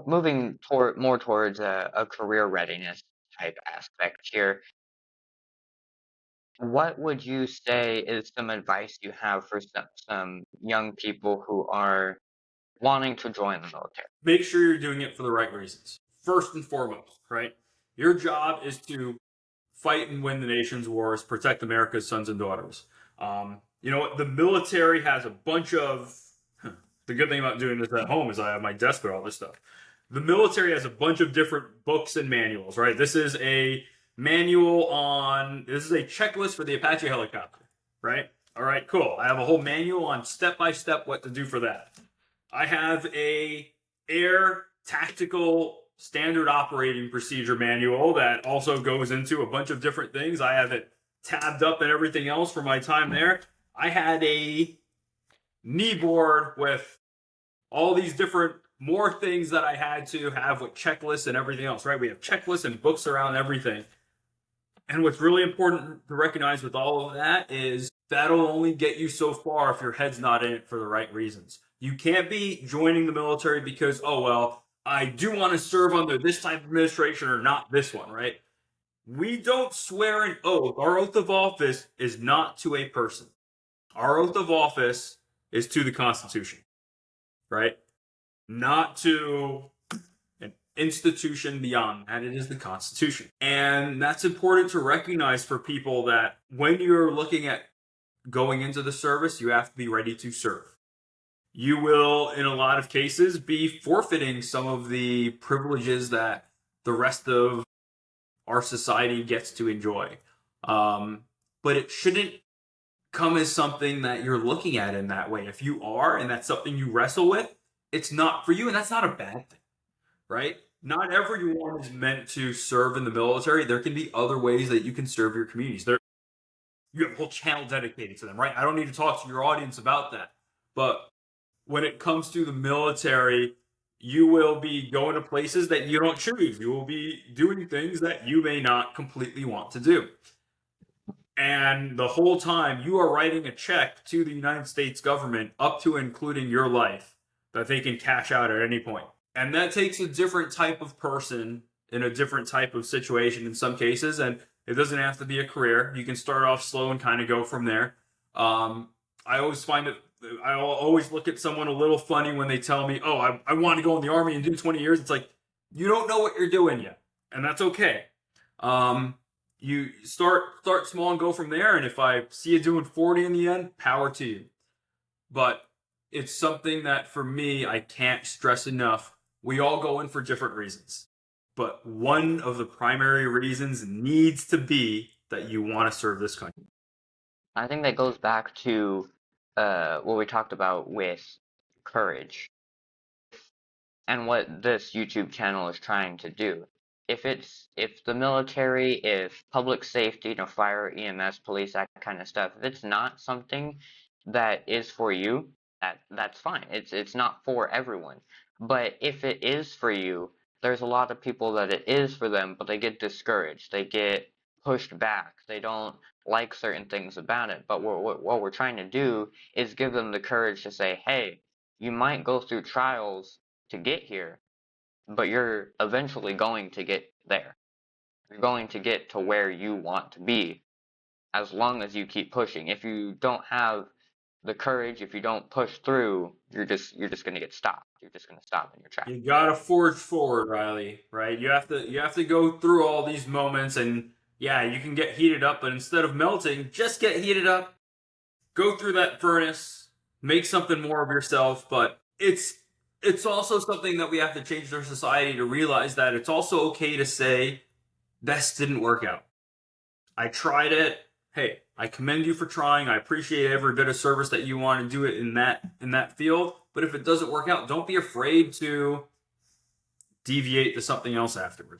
moving more towards a career readiness type aspect here, what would you say is some advice you have for some young people who are wanting to join the military? Make sure you're doing it for the right reasons. First and foremost, right? Your job is to fight and win the nation's wars, protect America's sons and daughters. You know what? The military has a bunch of. The good thing about doing this at home is I have my desk with all this stuff. The military has a bunch of different books and manuals, right? This is a this is a checklist for the Apache helicopter, right? All right, cool. I have a whole manual on step by step what to do for that. I have a air tactical standard operating procedure manual that also goes into a bunch of different things. I have it tabbed up and everything else for my time there. I had a knee board with all these different more things that I had to have with checklists and everything else, right? We have checklists and books around everything. And what's really important to recognize with all of that is that'll only get you so far if your head's not in it for the right reasons. You can't be joining the military because, oh, well, I do want to serve under this type of administration or not this one, right? We don't swear an oath. Our oath of office is not to a person. Our oath of office is to the Constitution, right? Not to an institution beyond that. It is the Constitution. And that's important to recognize for people that when you're looking at going into the service, you have to be ready to serve. You will, in a lot of cases, be forfeiting some of the privileges that the rest of our society gets to enjoy. But it shouldn't come as something that you're looking at in that way. If you are, and that's something you wrestle with, it's not for you, and that's not a bad thing, right? Not everyone is meant to serve in the military. There can be other ways that you can serve your communities. You have a whole channel dedicated to them, right? I don't need to talk to your audience about that. But when it comes to the military, you will be going to places that you don't choose. You will be doing things that you may not completely want to do. And the whole time you are writing a check to the United States government up to including your life that they can cash out at any point. And that takes a different type of person in a different type of situation in some cases. And it doesn't have to be a career. You can start off slow and kind of go from there. I always find it, I always look at someone a little funny when they tell me, oh, I want to go in the Army and do 20 years. It's like, you don't know what you're doing yet. And that's okay. You start small and go from there. And if I see you doing 40 in the end, power to you. But it's something that for me, I can't stress enough. We all go in for different reasons. But one of the primary reasons needs to be that you want to serve this country. I think that goes back to what we talked about with courage and what this YouTube channel is trying to do. If the military, if public safety, fire, EMS, police, that kind of stuff, if it's not something that is for you, that's fine. It's not for everyone. But if it is for you, there's a lot of people that it is for them, but they get discouraged. They get pushed back. They don't like certain things about it. But what we're trying to do is give them the courage to say, hey, you might go through trials to get here, but you're eventually going to get there. You're going to get to where you want to be as long as you keep pushing. If you don't have the courage, if you don't push through, you're just going to get stopped. You're just going to stop in your tracks. You gotta forge forward, Riley, right? You have to go through all these moments, and yeah, you can get heated up, but instead of melting, just get heated up. Go through that furnace, make something more of yourself. But it's also something that we have to change our society to realize that it's also okay to say, this didn't work out. I tried it. Hey, I commend you for trying. I appreciate every bit of service that you want to do it in that field. But if it doesn't work out, don't be afraid to deviate to something else afterwards.